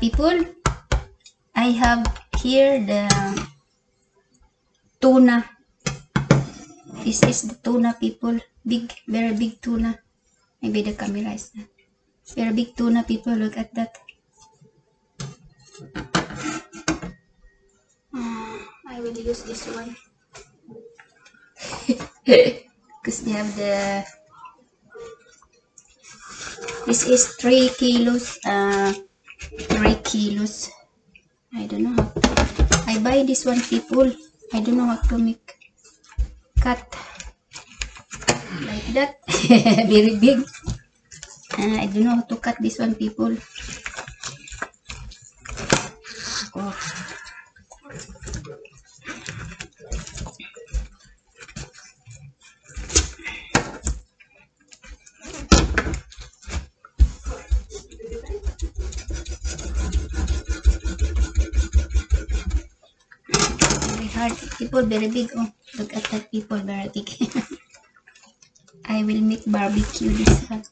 People, I have here the tuna. This is the tuna, people. Big, very big tuna. Maybe the camera is not. Very big tuna, people. Look at that. I will use this one. Because they have the... This is 3 kilos. 3 kilos. I don't know how to... I buy this one, people. I don't know how to make cut like that. Very big. I don't know how to cut this one, people. Oh. Very hard, people. Very big. Oh, look at that, people. Very big. I will make barbecue this one.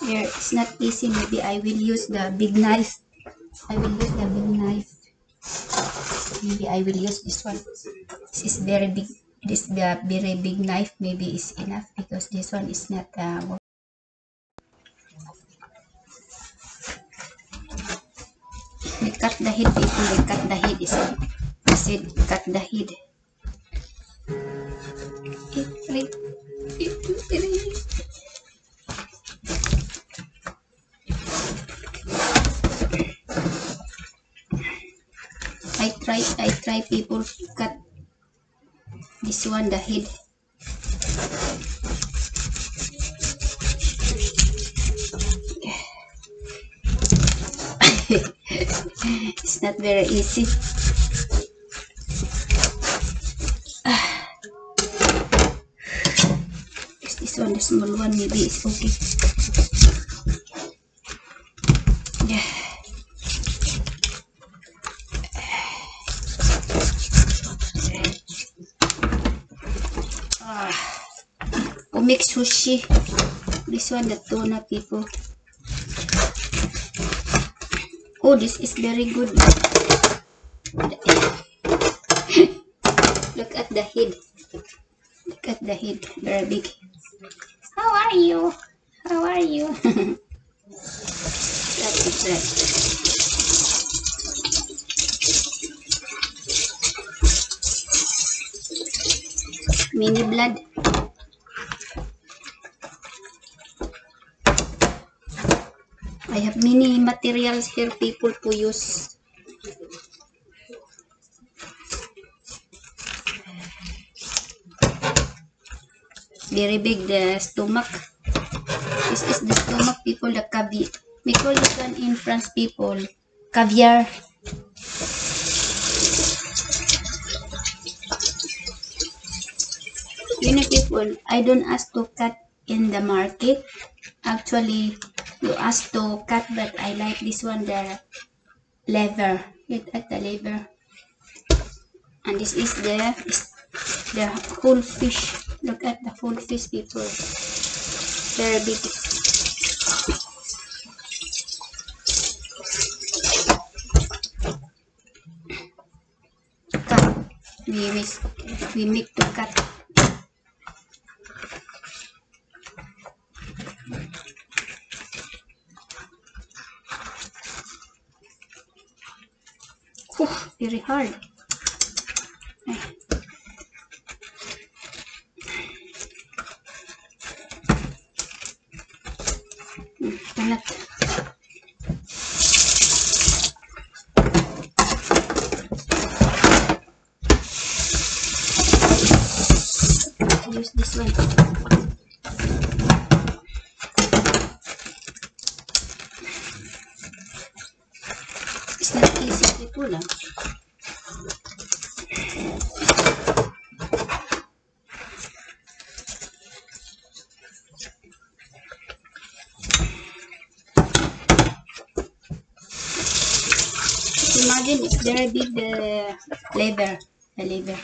Here, it's not easy. Maybe I will use the big knife. I will use the big knife. Maybe I will use this one. This is very big. This the very big knife. Maybe is enough because this one is not. We cut the head, people. We cut the head. I said cut the head. I try people to cut this one, the head. It's not very easy. This one, the small one, maybe it's okay. Yeah. Who make sushi? This one, the tuna, people. Oh, this is very good. Look at the head. Look at the head. Very big. How are you? How are you? That is right. Mini blood. I have many materials here, people, to use. Very big, the stomach. This is the stomach, people, the caviar. We call this one in France, people, caviar. You know, people, I don't ask to cut in the market. Actually, you ask to cut, but I like this one, the liver. Look at the liver. And this is the whole fish. Look at the whole fish, people. Very big. Cut. We make to cut. Oh, very hard. Cannot. Use this one. It's not easy, people. Imagine it's very big, the liver. The liver.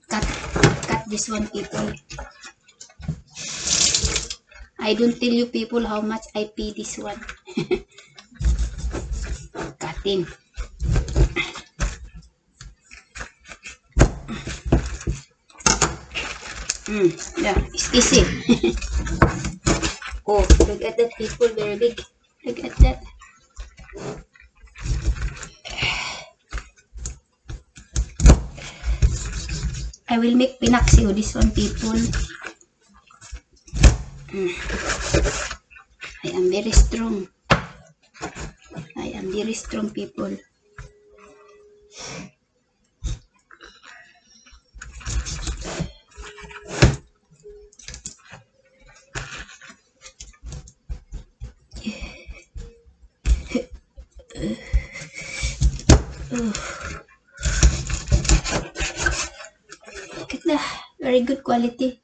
Cut this one, people. I don't tell you, people, how much I pay this one. Cutting. Yeah, it's easy. Oh, look at that, people, very big. Look at that. I will make pinaksyo this one, people. I am very strong. I am very strong, people. Look at that. Very good quality.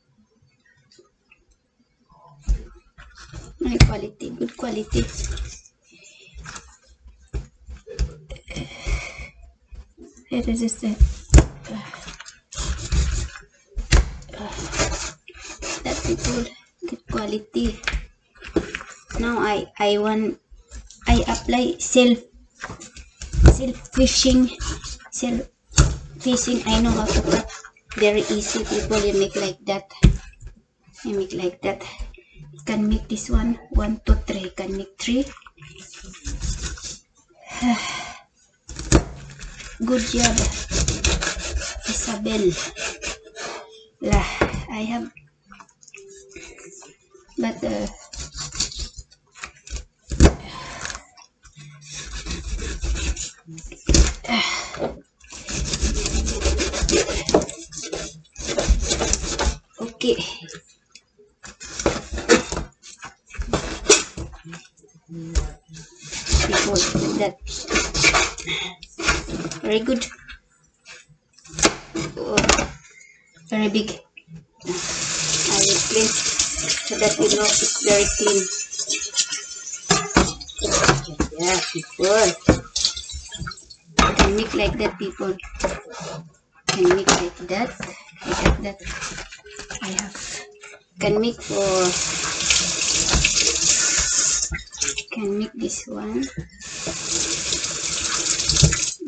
Very quality. Good quality. It is just that people. Good quality. Now I apply self fishing. I know how to cut. Very easy, people. You make like that. You make like that. You can make this one 1, 2, 3. You can make 3. Good job, Isabel. I have, but okay. People, that very good. Oh, very big. I will clean so that you know it's very clean. Yeah, people. You can make like that, people. You can make like that. Like that. I have. Can make for. Can make this one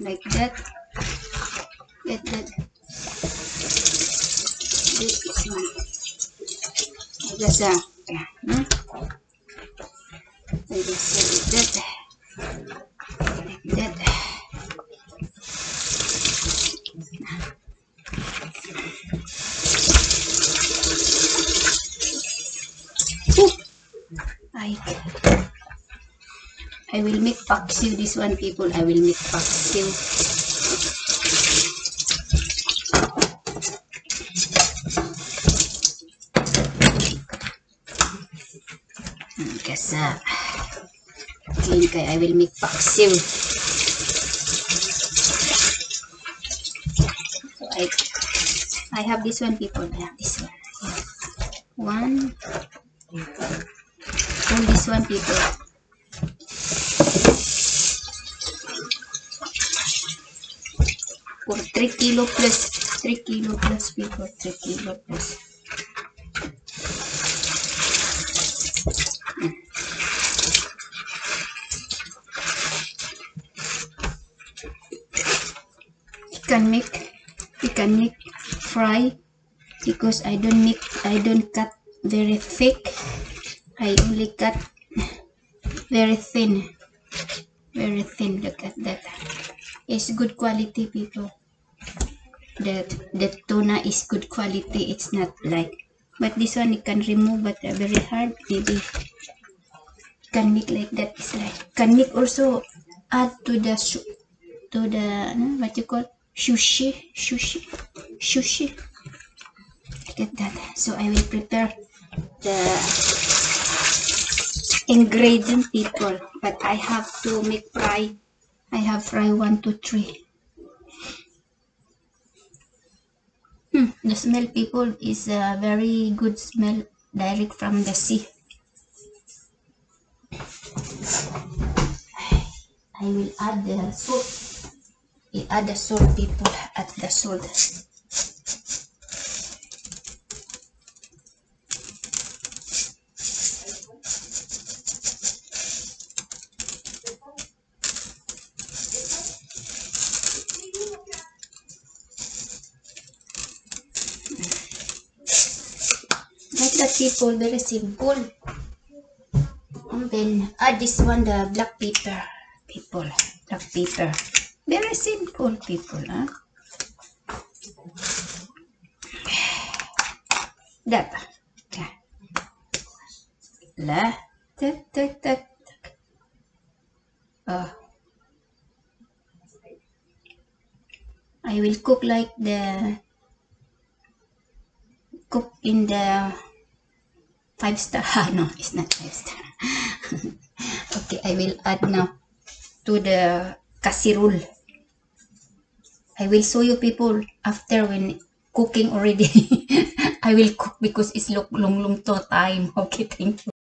like that. Get that. This one. Just yeah. I just like that. Like that. I will make paksiw this one, people. I will make paksiw. Kasa. Clean kay I will make paksiw. So I have this one, people. I have this one. One. All this one, people. For 3 kilo plus. 3 kilo plus, people. 3 kilo plus. You can make fry because I don't cut very thick. I only cut very thin. Very thin. Look at that. It's good quality, people. The tuna is good quality. It's not like, but this one you can remove, but very hard. Maybe can make like that. It's like can make also add to the what you call sushi. Look at that. So I will prepare the ingredient, people, but I have to make fry. I have fry 1, 2, 3. The smell, people, is a very good smell direct from the sea. I will add the salt. I add the salt, people. Add the salt. that, people. Very simple. And then add this one, the black pepper, people. Black pepper. Very simple, people. Huh? That. Yeah. La. Tak, tak, tak. I will cook like cook in the 5-star. No, it's not 5-star. Okay, I will add now to the casserole. I will show you, people, after when cooking already. I will cook because it's long to time. Okay, thank you.